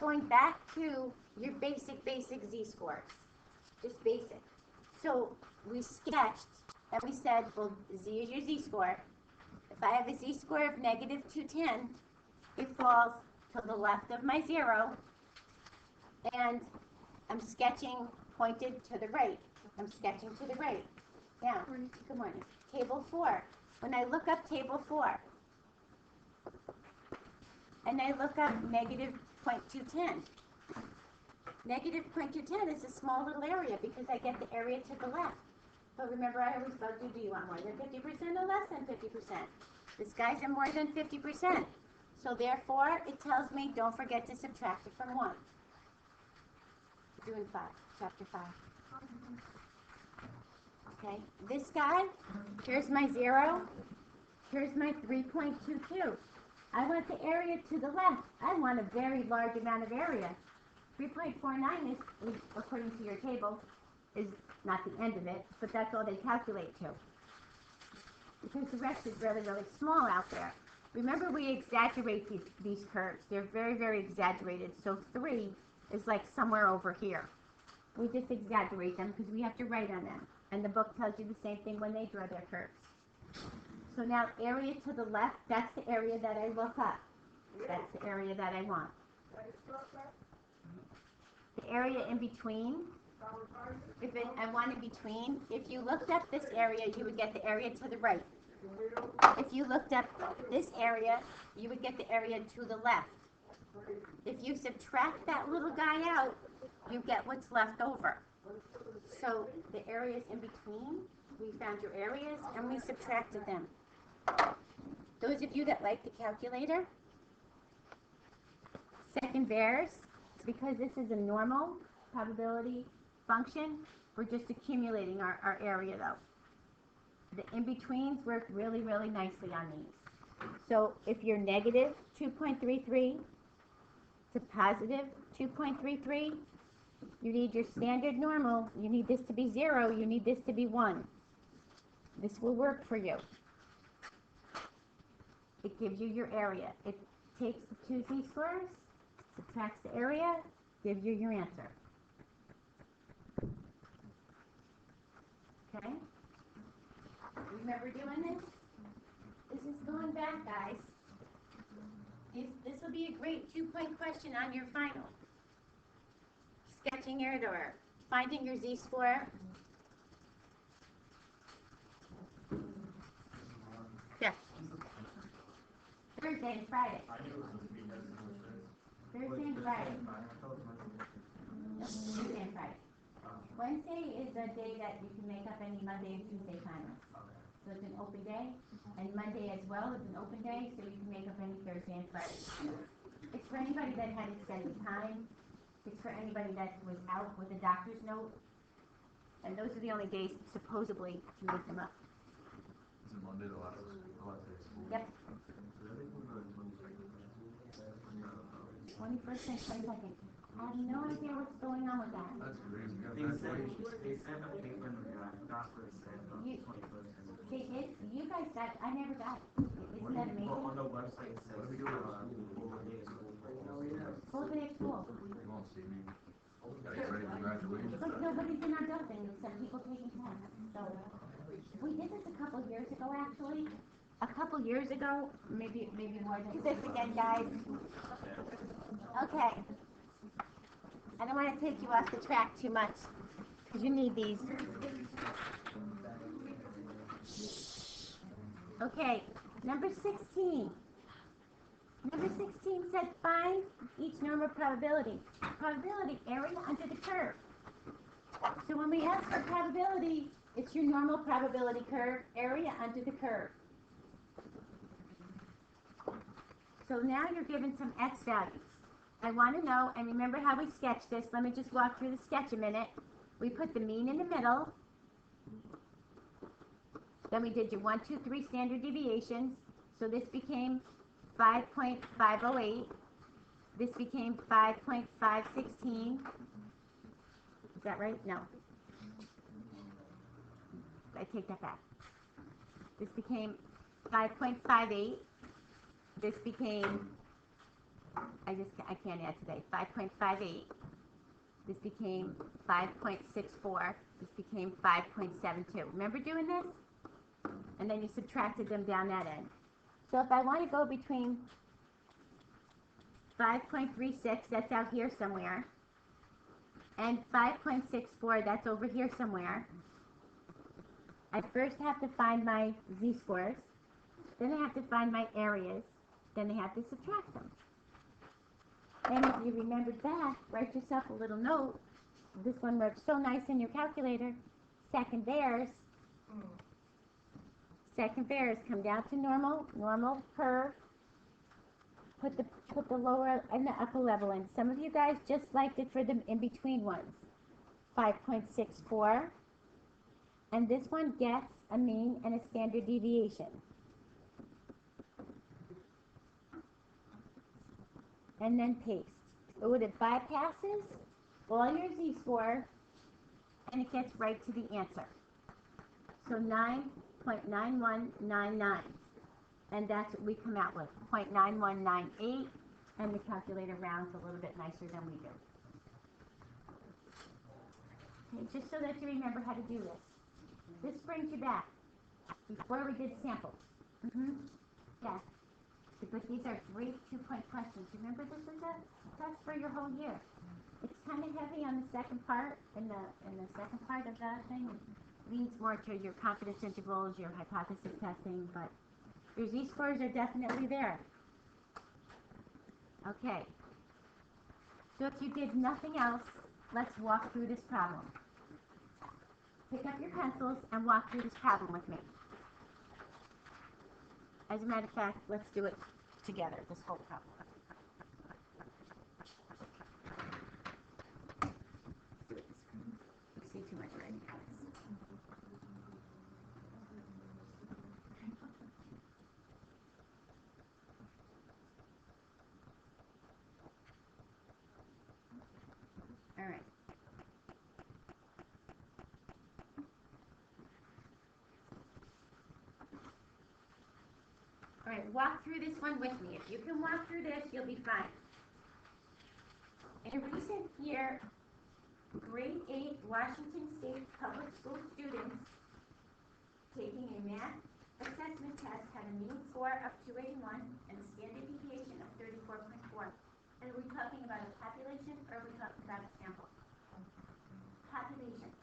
going back to your basic z-scores, just basic. So we sketched and we said, well, z is your z-score. If I have a z-score of negative 210, it falls to the left of my 0, and I'm sketching pointed to the right. I'm sketching to the right. Now, good morning. Table 4. When I look up table 4, and I look up negative 0.210, negative 0.210 is a small little area because I get the area to the left. But remember, I always told you, do you want more than 50% or less than 50%? This guy's are more than 50%. So therefore, it tells me don't forget to subtract it from 1. June 5, chapter 5. Okay, this guy, here's my 0, here's my 3.22. I want the area to the left. I want a very large amount of area. 3.49 is, according to your table, is not the end of it, but that's all they calculate to. Because the rest is really, really small out there. Remember, we exaggerate these curves. They're very, very exaggerated. So 3 is like somewhere over here. We just exaggerate them because we have to write on them. And the book tells you the same thing when they draw their curves. So now area to the left, that's the area that I look up. That's the area that I want. The area in between, I want in between, if you looked up this area, you would get the area to the right. If you looked up this area, you would get the area to the left. If you subtract that little guy out, you get what's left over. So the areas in between, we found your areas and we subtracted them. Those of you that like the calculator, second theirs, because this is a normal probability function, we're just accumulating our area though. The in-betweens work really, really nicely on these. So if you're negative 2.33 to positive 2.33, you need your standard normal. You need this to be 0. You need this to be 1. This will work for you. It gives you your area. It takes the two z-scores, subtracts the area, gives you your answer. Okay? Remember doing this? This is going back, guys. This will be a great 2-point question on your final. Sketching it or finding your z-score. Yeah. Thursday and Friday. Thursday and Friday. No, Thursday and Friday. Wednesday is a day that you can make up any Monday and Tuesday finals. So it's an open day, and Monday as well is an open day, so you can make up any Thursday and Friday. It's for anybody that had extended time. It's for anybody that was out with a doctor's note. And those are the only days, supposedly, you look them up. Is it Monday the last day of school? Yep. 21st and 22nd. I have no idea what's going on with that. That's crazy. They sent a paper in the doctor said They did? You guys got, I never got it. Isn't that amazing? on the website it says Full day of school. You won't see me. Gotta get ready for graduation. But nobody's in our building except people taking tests. So we did this a couple years ago, actually. A couple years ago, maybe more than this again, guys. Okay. I don't want to take you off the track too much because you need these. Okay, number 16. Number 16 said find each normal probability. Probability, area under the curve. So when we ask for probability, it's your normal probability curve, area under the curve. So now you're given some x values. I want to know, and remember how we sketched this. Let me just walk through the sketch a minute. We put the mean in the middle. Then we did your 1, 2, 3 standard deviations. So this became 5.508. This became 5.516. Is that right? No. I take that back. This became 5.58. This became I can't add today. 5.58. This became 5.64. This became 5.72. Remember doing this? And then you subtracted them down that end. So if I want to go between 5.36, that's out here somewhere, and 5.64, that's over here somewhere, I first have to find my z-scores, then I have to find my areas, then I have to subtract them. And if you remembered that, write yourself a little note. This one works so nice in your calculator. Second bears come down to normal curve. Put the lower and the upper level in. Some of you guys just liked it for the in-between ones. 5.64. And this one gets a mean and a standard deviation. And then paste. So it bypasses all your z-scores, and it gets right to the answer. So 9.9199. And that's what we come out with, 0.9198, and the calculator rounds a little bit nicer than we do. Okay, just so that you remember how to do this. This brings you back before we did samples. Yeah. But these are 3 2-point questions. Remember, this is a test for your whole year. It's kind of heavy on the second part, in the second part of the thing. It leans more to your confidence intervals, your hypothesis testing, but your z-scores are definitely there. Okay. So if you did nothing else, let's walk through this problem. Pick up your pencils and walk through this problem with me. As a matter of fact, let's do it together, this whole problem. You see too much writing. All right. All right, walk through this one with me. If you can walk through this, you'll be fine. In a recent year, grade 8 Washington State public school students taking a math assessment test had a mean score of 281 and a standard deviation of 34.4. And are we talking about a population or are we talking about a sample? Population.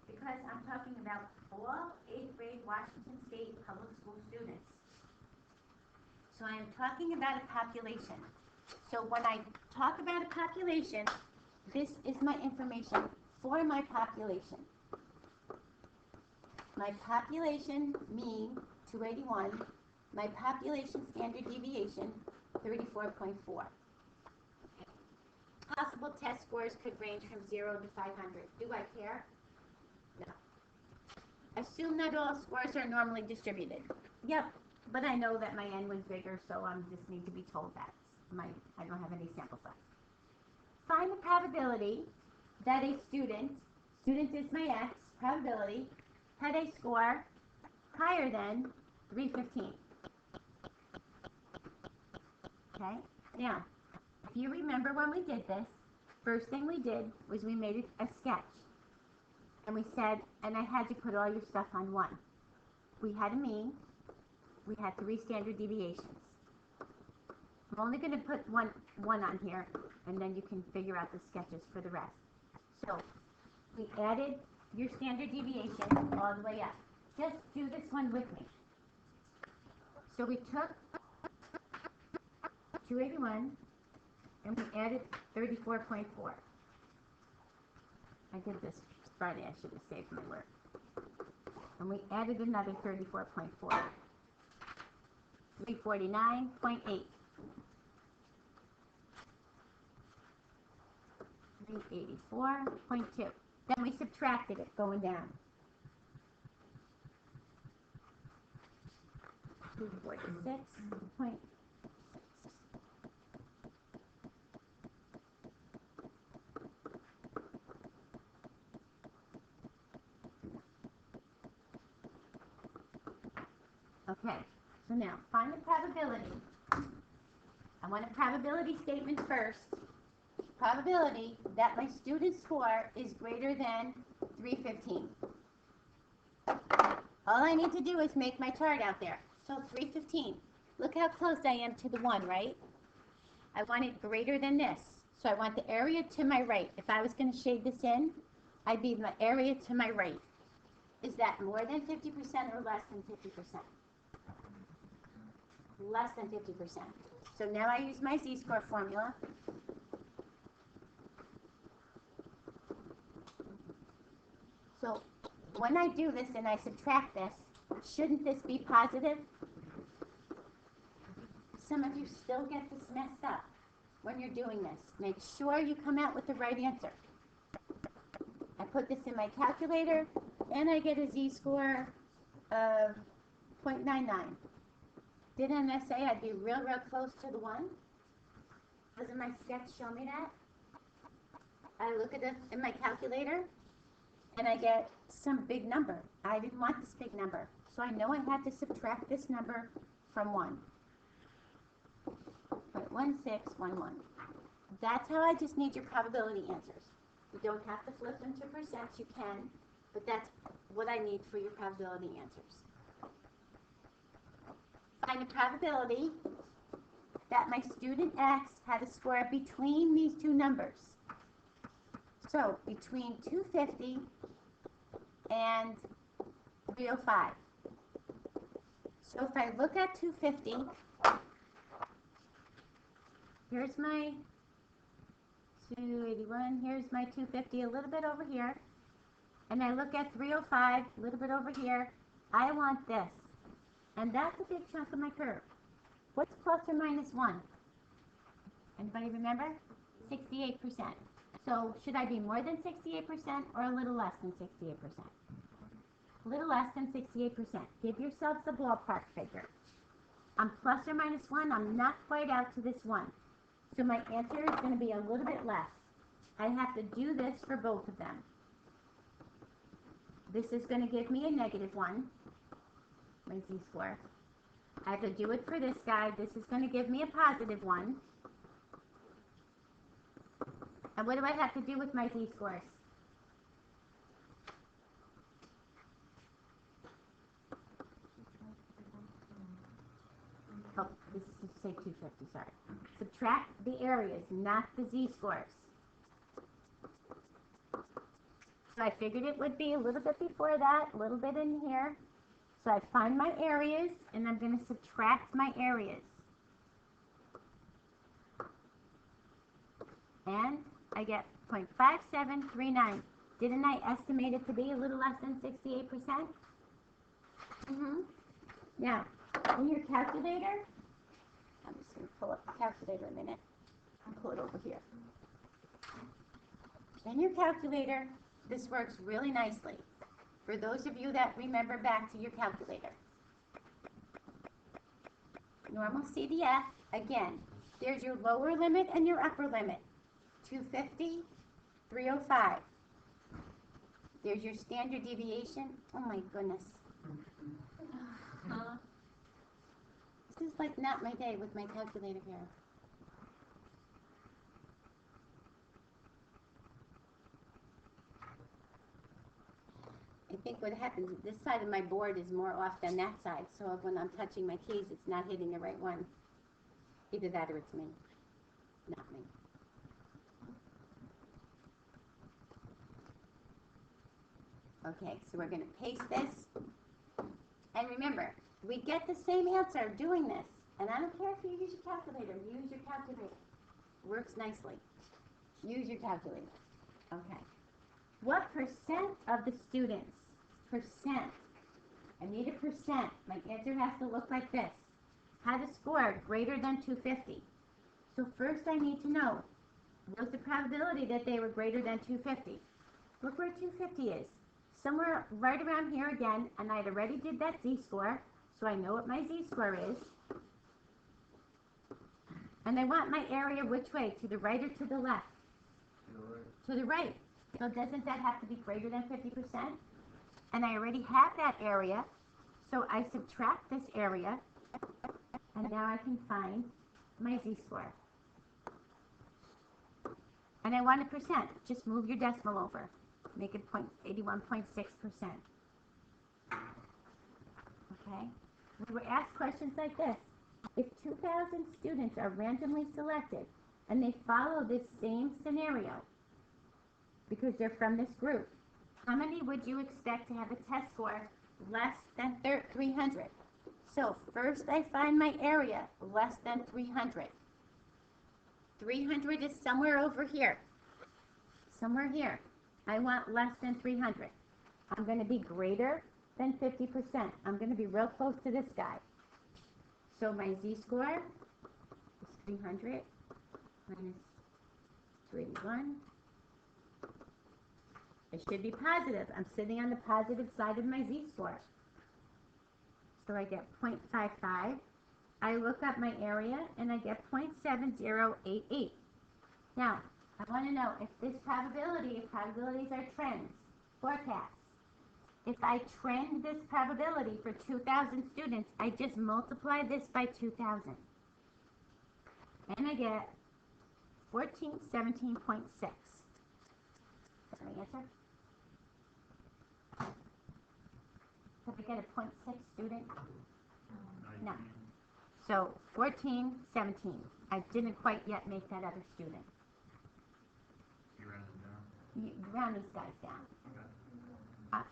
Because I'm talking about all 8th grade Washington State public school students. So I am talking about a population. So when I talk about a population, this is my information for my population. My population mean 281. My population standard deviation 34.4. Possible test scores could range from 0 to 500. Do I care? No. Assume that all scores are normally distributed. Yep. But I know that my n was bigger, so I just need to be told that. I don't have any sample size. Find the probability that a student is my x, probability, had a score higher than 315. Okay? Now, if you remember when we did this, first thing we did was we made a sketch. And we said, and I had to put all your stuff on 1. We had a mean. We had 3 standard deviations. I'm only going to put one on here, and then you can figure out the sketches for the rest. So we added your standard deviation all the way up. Just do this one with me. So we took 281, and we added 34.4. I did this Friday. I should have saved my work. And we added another 34.4. 349.8. 384.2. Then we subtracted it going down. 246.6. Okay, so now find the probability I want a probability statement first. Probability that my student score is greater than 315. All I need to do is make my chart out there. So 315. Look how close I am to the 1, right? I want it greater than this. So I want the area to my right. If I was going to shade this in, I'd be my area to my right. Is that more than 50% or less than 50%? Less than 50%. So now I use my z-score formula. So when I do this and I subtract this, shouldn't this be positive? Some of you still get this messed up when you're doing this. Make sure you come out with the right answer. I put this in my calculator and I get a z-score of 0.99. Didn't I say I'd be real close to the 1? Doesn't my sketch show me that? I look at it in my calculator and I get some big number. I didn't want this big number, so I know I had to subtract this number from 1. 0.1611. That's how I just need your probability answers. You don't have to flip them to percent, you can, but that's what I need for your probability answers. Find the probability that my student X had a score between these two numbers. So between 250 and 305. So if I look at 250, here's my 281, here's my 250 a little bit over here, and I look at 305 a little bit over here. I want this, and that's a big chunk of my curve. What's plus or minus 1? Anybody remember? 68%. So should I be more than 68% or a little less than 68%? A little less than 68%. Give yourselves a ballpark figure. I'm plus or minus 1. I'm not quite out to this 1. So my answer is going to be a little bit less. I have to do this for both of them. This is going to give me a negative 1, my z-score. I have to do it for this guy. This is going to give me a positive 1. And what do I have to do with my z-scores? Oh, this is say 250, sorry. Subtract the areas, not the z-scores. So I figured it would be a little bit before that, a little bit in here. So I find my areas, and I'm going to subtract my areas. And I get 0.5739. Didn't I estimate it to be a little less than 68%? Now, in your calculator, I'm just going to pull up the calculator a minute. I'll pull it over here. In your calculator, this works really nicely. For those of you that remember back to your calculator. Normal CDF, again, there's your lower limit and your upper limit. 250, 305. There's your standard deviation. Oh my goodness. This is like not my day with my calculator here. I think what happens, this side of my board is more off than that side, so when I'm touching my keys, it's not hitting the right one. Either that or it's me, not me. Okay, so we're going to paste this. And remember, we get the same answer doing this. And I don't care if you use your calculator. Use your calculator. Works nicely. Use your calculator. Okay. What percent of the students, percent, I need a percent. My answer has to look like this. Had a score greater than 250. So first I need to know, what's the probability that they were greater than 250? Look where 250 is. Somewhere right around here again, and I'd already did that z-score, so I know what my z-score is. And I want my area which way? To the right or to the left? To the right. So doesn't that have to be greater than 50%? And I already have that area, so I subtract this area, and now I can find my z-score. And I want a percent. Just move your decimal over. Make it 81.6%. Okay? We were asked questions like this. If 2,000 students are randomly selected and they follow this same scenario, because they're from this group, how many would you expect to have a test score less than 300? So first I find my area less than 300. 300 is somewhere over here. Somewhere here. I want less than 300. I'm going to be greater than 50%. I'm going to be real close to this guy. So my z-score is 300 minus 281. It should be positive. I'm sitting on the positive side of my z-score. So I get 0.55. I look up my area and I get 0.7088. Now, I want to know if this probability, if probabilities are trends, forecasts. If I trend this probability for 2,000 students, I just multiply this by 2,000. And I get 1417.6. That's my answer. Did I get a 0.6 student? No. So 1417. I didn't quite yet make that other student. You ran it down? You round these guys down. Okay.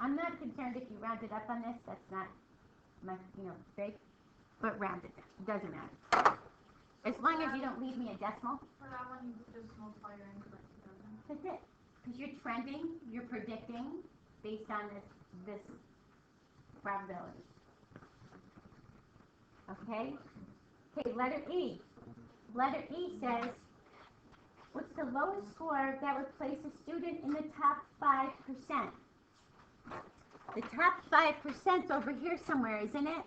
I'm not concerned if you round it up on this. That's not my, big. But round it down. It doesn't matter. As long as you don't leave me a decimal. For that one, you just multiply your answer by 2,000. That's it. Because you're trending, you're predicting based on this probability. Okay? Okay, letter E. Letter E says, what's the lowest score that would place a student in the top 5%? The top 5% over here somewhere, isn't it?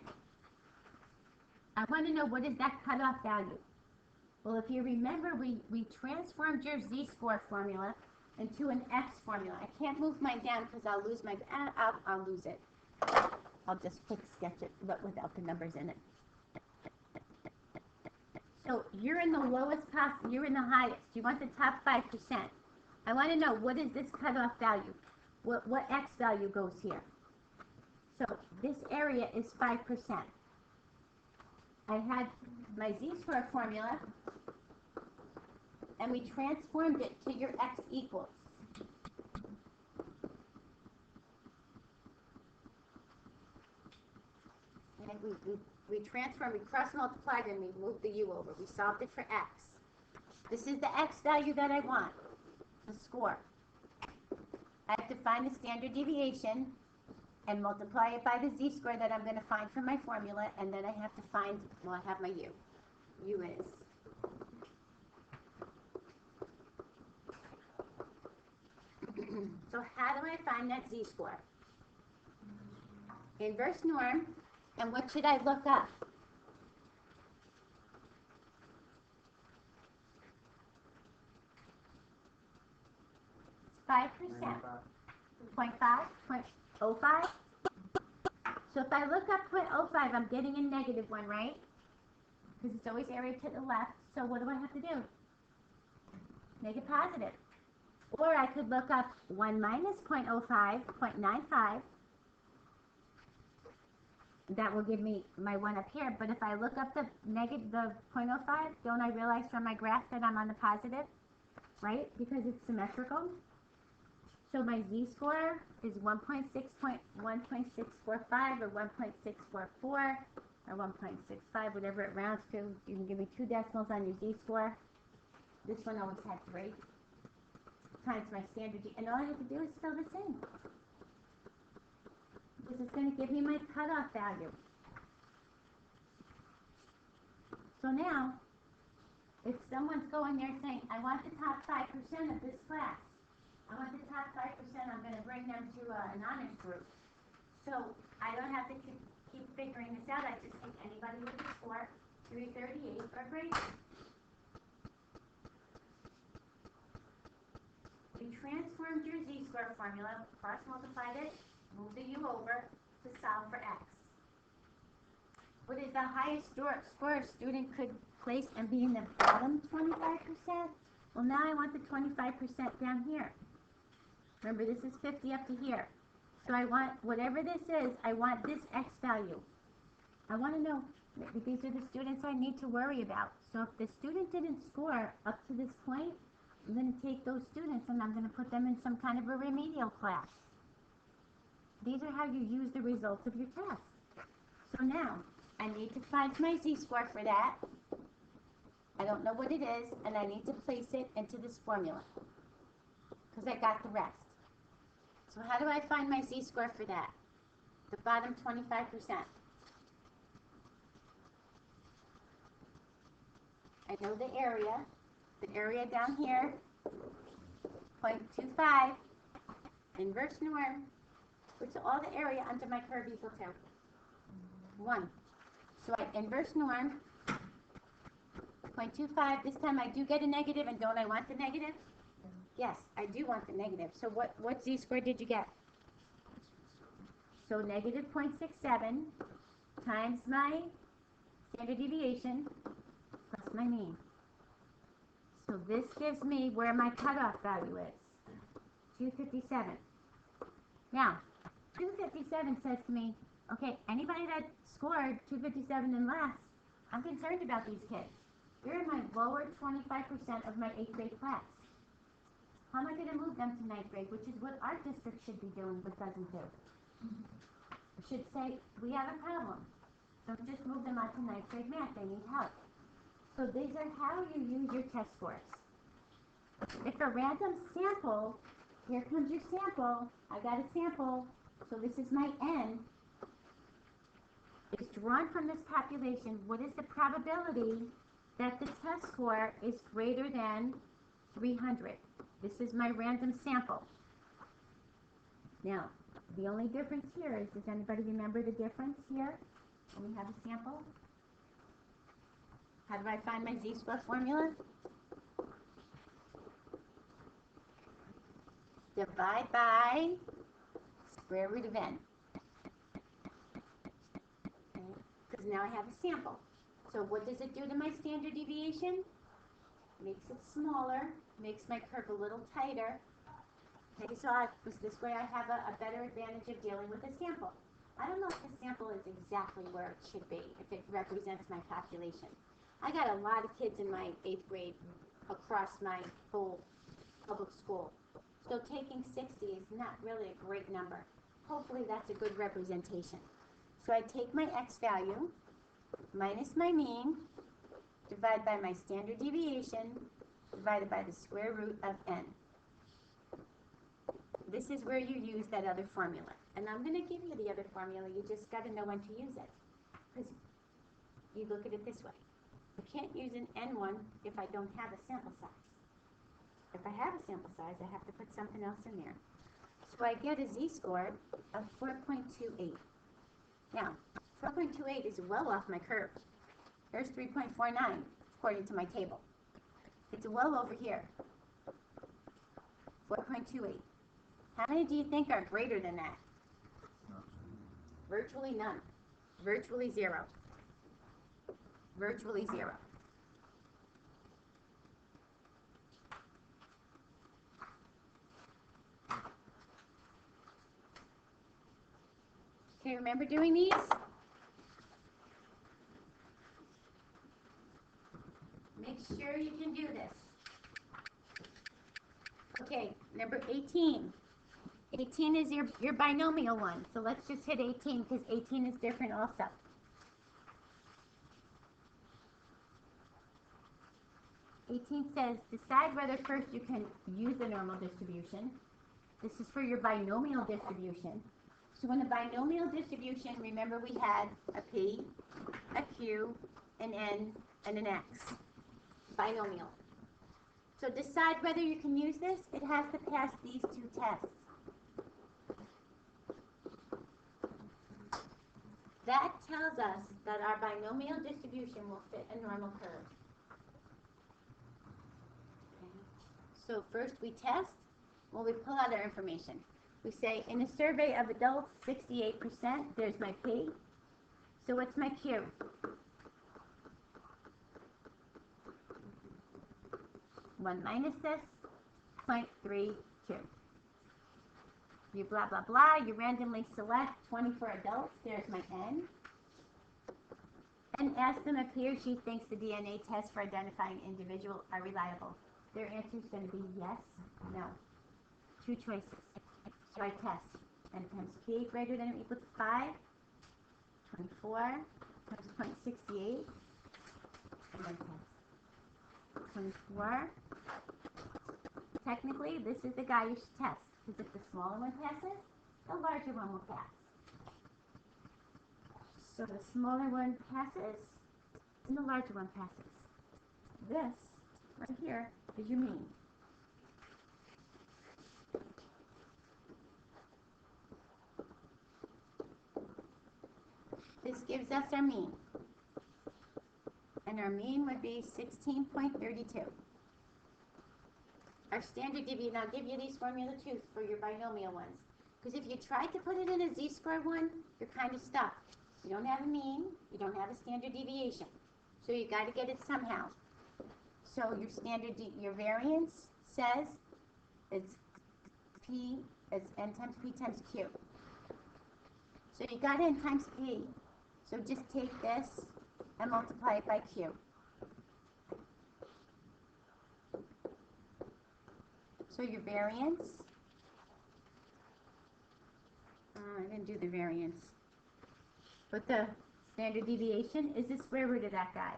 I want to know, what is that cutoff value? Well, if you remember, we transformed your z-score formula into an x formula. I can't move mine down because I'll lose my, I'll lose it. I'll just quick sketch it, but without the numbers in it. So you're in the lowest possible, you're in the highest. You want the top 5%. I want to know, what is this cutoff value? What x value goes here? So this area is 5%. I had my z-score formula, and we transformed it to your x equals. And we transformed, we cross-multiplied, and we moved the u over. We solved it for x. This is the x value that I want, the score. I have to find the standard deviation and multiply it by the z-score that I'm going to find from my formula, and then I have to find, well, I have my u. U is. So how do I find that z-score? Inverse norm, and what should I look up? It's 5%. 0.5, 0.05. So if I look up 0.05, I'm getting a negative one, right? Because it's always area to the left. So what do I have to do? Make it positive. Or I could look up 1 minus 0.05, 0.95. That will give me my 1 up here. But if I look up the 0.05, don't I realize from my graph that I'm on the positive? Right? Because it's symmetrical. So my z-score is 1.6.1.645 or 1.644 or 1.65, whatever it rounds to. You can give me 2 decimals on your z-score. This one always had 3 times my standard and all I have to do is fill this in. This is going to give me my cutoff value. So now, if someone's going there saying, I want the top 5% of this class, I want the top 5%, I'm going to bring them to an honors group. So I don't have to keep figuring this out. I just take anybody with a score, 338 or greater. We transformed your z-score formula, cross-multiplied it, moved the u over to solve for x. what is the highest score a student could place and be in the bottom 25%? Well, now I want the 25% down here. Remember, this is 50 up to here. So I want, whatever this is, I want this X value. I want to know, these are the students I need to worry about. So if the student didn't score up to this point, I'm going to take those students and I'm going to put them in some kind of a remedial class. These are how you use the results of your test. So now, I need to find my z-score for that. I don't know what it is, and I need to place it into this formula, because I got the rest. So how do I find my z-score for that? The bottom 25%. I know the area down here, 0.25, inverse norm, which is all the area under my curve equal to 1. So I inverse norm, 0.25. This time I do get a negative, and don't I want the negative? Yes, I do want the negative. So what z-score did you get? So negative 0.67 times my standard deviation plus my mean. So this gives me where my cutoff value is, 257. Now, 257 says to me, okay, anybody that scored 257 and less, I'm concerned about these kids. They're in my lower 25% of my 8th grade class. How am I going to move them to 9th grade, which is what our district should be doing, but doesn't do? It should say, we have a problem. Don't just move them on to 9th grade math, they need help. So these are how you use your test scores. If a random sample, here comes your sample, I got a sample, so this is my n, is drawn from this population. What is the probability that the test score is greater than 300? This is my random sample. Now, the only difference here is, does anybody remember the difference here when we have a sample? How do I find my z-score formula? Divide by square root of n. Because now I have a sample. So what does it do to my standard deviation? Makes it smaller, makes my curve a little tighter. Okay, so this way I have a better advantage of dealing with a sample. I don't know if the sample is exactly where it should be, if it represents my population. I got a lot of kids in my 8th grade across my whole public school. So taking 60 is not really a great number. Hopefully that's a good representation. So I take my x value minus my mean, divide by my standard deviation, divided by the square root of n. This is where you use that other formula. And I'm going to give you the other formula. You just got to know when to use it. Because you look at it this way. I can't use an n1 if I don't have a sample size. If I have a sample size, I have to put something else in there. So I get a z-score of 4.28. Now, 4.28 is well off my curve. Here's 3.49, according to my table. It's well over here. 4.28. How many do you think are greater than that? Virtually none. Virtually zero. Virtually zero. Okay, remember doing these? Make sure you can do this. Okay, number 18. 18 is your binomial one. So let's just hit 18 because 18 is different also. Says, decide whether first you can use the normal distribution. This is for your binomial distribution. So in a binomial distribution, remember we had a P, a Q, an N, and an X. Binomial. So decide whether you can use this. It has to pass these two tests. That tells us that our binomial distribution will fit a normal curve. So first we test, well, we pull out our information. We say in a survey of adults, 68%, there's my P. So what's my Q? One minus this, 0.32. You blah, blah, blah. You randomly select 20 for adults. There's my N. And ask them if he or she thinks the DNA tests for identifying individual are reliable. Their answer is going to be yes, no. Two choices. So I test. N times P greater than or equal to 5. 24 times 0.68. And then test. 24. Technically, this is the guy you should test. Because if the smaller one passes, the larger one will pass. So the smaller one passes, and the larger one passes. This, right here, is your mean. This gives us our mean. And our mean would be 16.32. Our standard deviation, I'll give you these formula too for your binomial ones. Because if you try to put it in a z-squared one, you're kind of stuck. You don't have a mean, you don't have a standard deviation. So you got to get it somehow. So your standard, your variance says it's P, it's N times P times Q. So you got N times P. So just take this and multiply it by Q. So your variance, I didn't do the variance, but the standard deviation is the square root of that guy.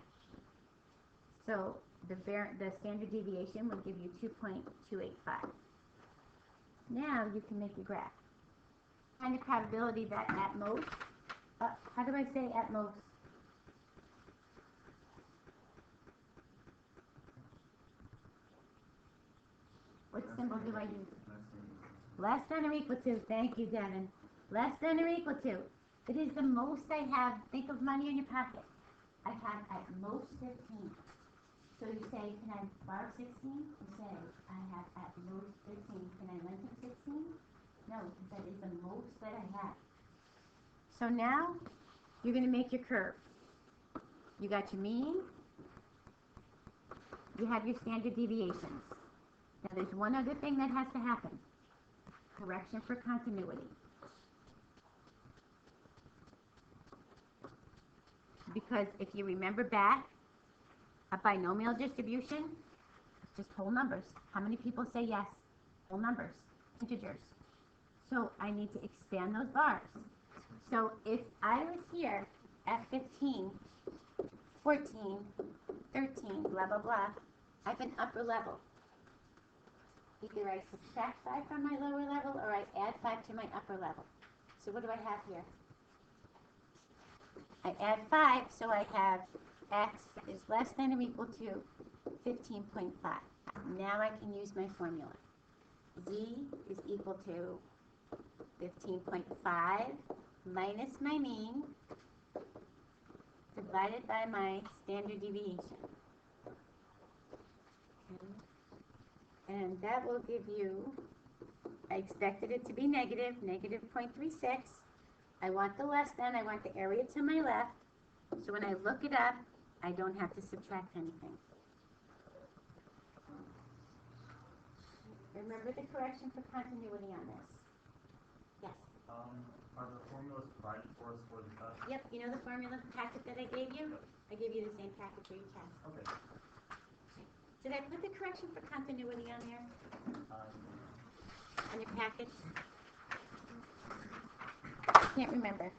So the standard deviation will give you 2.285. Now you can make your graph. Kind of probability that at most, how do I say at most? What symbol do I use? Less than or equal to. Thank you, Devin. Less than or equal to. It is the most I have. Think of money in your pocket. I have at most 15. So you say, can I borrow 16? You say, I have at most 15. Can I lend him 16? No, because that is the most that I have. So now, you're going to make your curve. You got your mean. You have your standard deviations. Now there's one other thing that has to happen. Correction for continuity. Because if you remember back, a binomial distribution is just whole numbers. How many people say yes? Whole numbers, integers. So I need to expand those bars. So if I was here at 15, 14, 13, blah, blah, blah, I have an upper level. Either I subtract 5 from my lower level or I add 5 to my upper level. So what do I have here? I add 5, so I have x is less than or equal to 15.5. Now I can use my formula. Z is equal to 15.5 minus my mean divided by my standard deviation. Okay. And that will give you, I expected it to be negative 0.36. I want the less than, I want the area to my left. So when I look it up, I don't have to subtract anything. Remember the correction for continuity on this. Yes? Are the formulas provided for us for the test? Yep, you know the formula packet that I gave you? I gave you the same packet for your test. Okay. Did I put the correction for continuity on there? On your package? Can't remember.